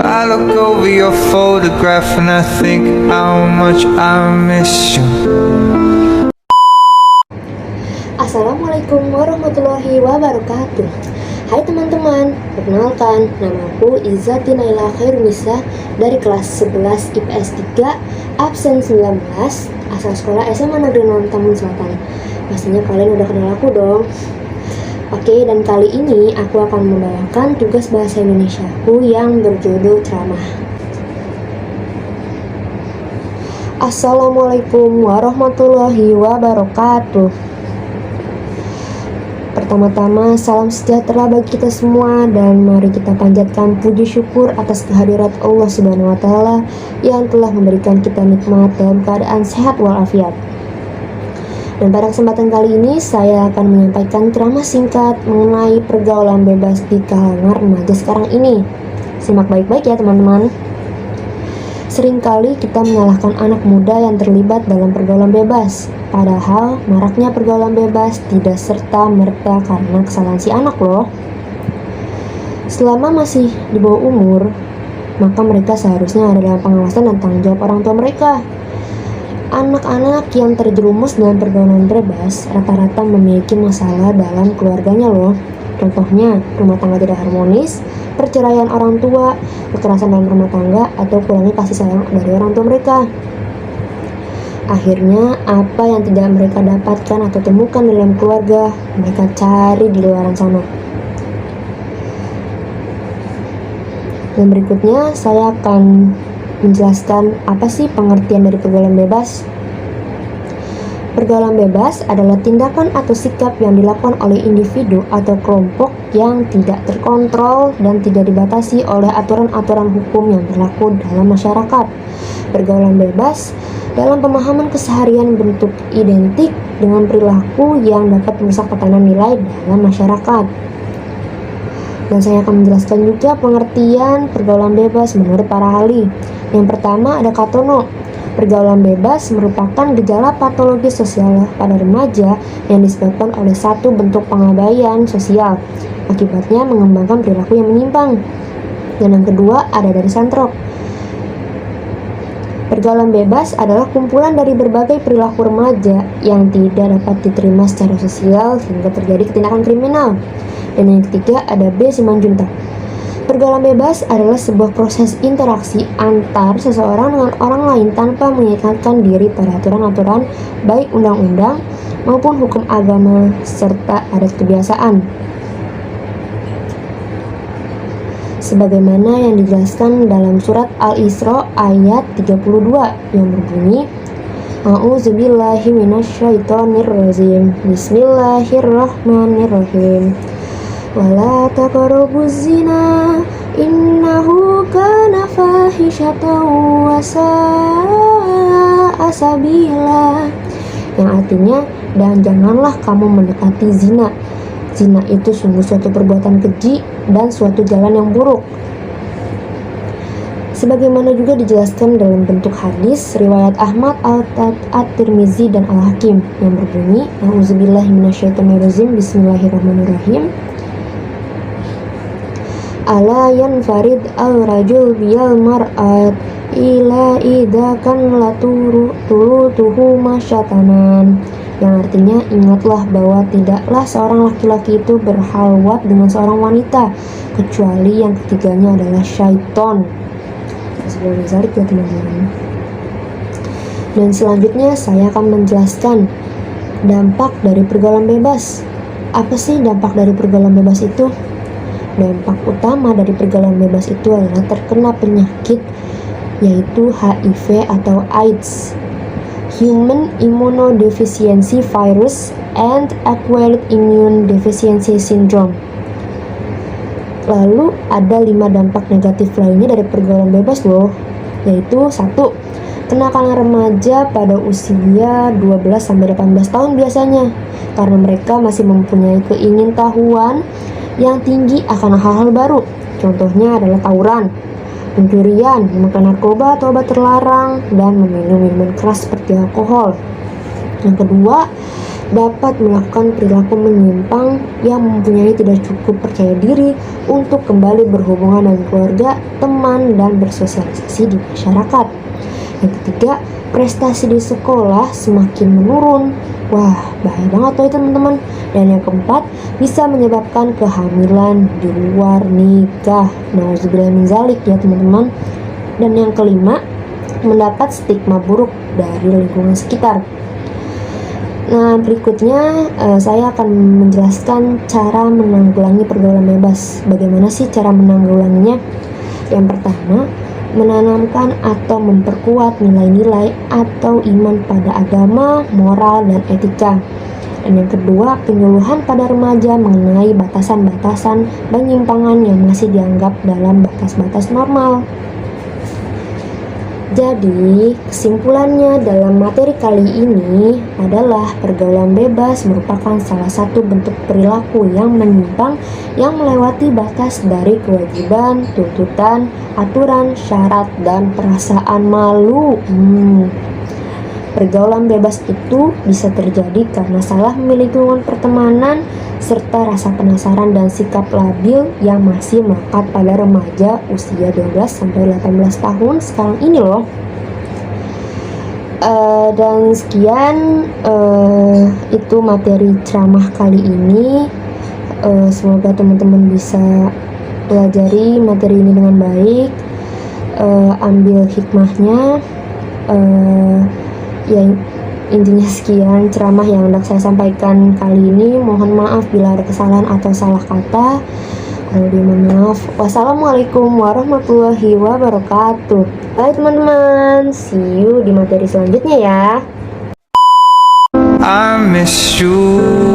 I look over your photograph and I think how much I miss you. Assalamualaikum warahmatullahi wabarakatuh. Hai teman-teman, perkenalkan, namaku Izzati Naila Khairunisa dari kelas 11 IPS 3, absen 19, asal sekolah SMA Negeri 6 Tambun Selatan. Pastinya kalian udah kenal aku dong. Oke, dan kali ini aku akan membawakan tugas bahasa Indonesiaku yang berjudul ceramah. Assalamualaikum warahmatullahi wabarakatuh. Pertama-tama, salam sejahtera bagi kita semua dan mari kita panjatkan puji syukur atas kehadirat Allah Subhanahu wa taala yang telah memberikan kita nikmat dalam keadaan sehat walafiat. Dan pada kesempatan kali ini saya akan menyampaikan ceramah singkat mengenai pergaulan bebas di kalangan remaja sekarang ini. Simak baik-baik ya teman-teman. Seringkali kita menyalahkan anak muda yang terlibat dalam pergaulan bebas. Padahal maraknya pergaulan bebas tidak serta-merta karena kesalahan si anak loh. Selama masih di bawah umur, maka mereka seharusnya ada dalam pengawasan dan tanggung jawab orang tua mereka. Anak-anak yang terjerumus dalam pergaulan bebas rata-rata memiliki masalah dalam keluarganya loh. Contohnya, rumah tangga tidak harmonis, perceraian orang tua, kekerasan dalam rumah tangga, atau kurangnya kasih sayang dari orang tua mereka. Akhirnya, apa yang tidak mereka dapatkan atau temukan dalam keluarga, mereka cari di luar sana. Dan berikutnya, saya akan menjelaskan apa sih pengertian dari pergaulan bebas. Pergaulan bebas adalah tindakan atau sikap yang dilakukan oleh individu atau kelompok yang tidak terkontrol dan tidak dibatasi oleh aturan-aturan hukum yang berlaku dalam masyarakat. Pergaulan bebas dalam pemahaman keseharian bentuk identik dengan perilaku yang dapat merusak tatanan nilai dalam masyarakat. Dan saya akan menjelaskan juga pengertian pergaulan bebas menurut para ahli. Yang pertama ada Katono. Pergaulan bebas merupakan gejala patologi sosial pada remaja yang disebabkan oleh satu bentuk pengabaian sosial. Akibatnya mengembangkan perilaku yang menyimpang. Dan yang kedua ada dari Santrok. Pergaulan bebas adalah kumpulan dari berbagai perilaku remaja yang tidak dapat diterima secara sosial hingga terjadi tindakan kriminal. Dan yang ketiga ada B. Simanjuntak. Pergaulan bebas adalah sebuah proses interaksi antar seseorang dengan orang lain tanpa mengikatkan diri pada aturan-aturan baik undang-undang maupun hukum agama serta adat kebiasaan. Sebagaimana yang dijelaskan dalam surat Al-Isra ayat 32 yang berbunyi, A'udzubillahi minasyaitonirrajim. Bismillahirrahmanirrahim. Wala taqrabuz zina innahu kana fahisyatan wa sa'a sabila. Yang artinya, dan janganlah kamu mendekati zina. Zina itu sungguh suatu perbuatan keji dan suatu jalan yang buruk. Sebagaimana juga dijelaskan dalam bentuk hadis riwayat Ahmad, At-Tirmizi dan Al-Hakim yang berbunyi, A'udzubillahi minasyaitonirrajim. Bismillahirrahmanirrahim. Ala yanfarid al-rajul biyal mar'at ila idha kan latulutuhu masyatanan. Yang artinya, ingatlah bahwa tidaklah seorang laki-laki itu berhalwat dengan seorang wanita kecuali yang ketiganya adalah syaiton. Sebelum dizalik ya teman-teman. Dan selanjutnya saya akan menjelaskan dampak dari pergaulan bebas. Apa sih dampak dari pergaulan bebas itu? Dampak utama dari pergaulan bebas itu adalah terkena penyakit yaitu HIV atau AIDS, Human Immunodeficiency Virus and Acquired Immune Deficiency Syndrome. Lalu ada 5 dampak negatif lainnya dari pergaulan bebas loh, yaitu 1. Kenakalan remaja pada usia 12-18 tahun biasanya, karena mereka masih mempunyai keingintahuan yang tinggi akan hal-hal baru. Contohnya adalah tawuran, pencurian, memakan narkoba atau obat terlarang, dan meminum minuman keras seperti alkohol. Yang kedua, dapat melakukan perilaku menyimpang yang mempunyai tidak cukup percaya diri untuk kembali berhubungan dengan keluarga, teman, dan bersosialisasi di masyarakat. Yang ketiga, prestasi di sekolah semakin menurun. Wah, bahaya banget tuh teman-teman. Dan yang keempat, bisa menyebabkan kehamilan di luar nikah. Nauzubillah min zalik ya teman-teman. Dan yang kelima, mendapat stigma buruk dari lingkungan sekitar. Nah, berikutnya saya akan menjelaskan cara menanggulangi pergaulan bebas. Bagaimana sih cara menanggulanginya? Yang pertama, menanamkan atau memperkuat nilai-nilai atau iman pada agama, moral, dan etika. Dan yang kedua, penyuluhan pada remaja mengenai batasan-batasan penyimpangan yang masih dianggap dalam batas-batas normal. Jadi, kesimpulannya dalam materi kali ini adalah pergaulan bebas merupakan salah satu bentuk perilaku yang menyimpang yang melewati batas dari kewajiban, tuntutan, aturan, syarat, dan perasaan malu. Pergaulan bebas itu bisa terjadi karena salah memilih lingkungan pertemanan, serta rasa penasaran dan sikap labil yang masih melekat pada remaja usia 12-18 tahun sekarang ini loh. Dan sekian itu materi ceramah kali ini. Semoga teman-teman bisa pelajari materi ini dengan baik, ambil hikmahnya. Ya, intinya sekian ceramah yang hendak saya sampaikan kali ini. Mohon maaf bila ada kesalahan atau salah kata. Mohon maaf. Wassalamualaikum warahmatullahi wabarakatuh. Bye teman-teman, see you di materi selanjutnya ya. I miss you.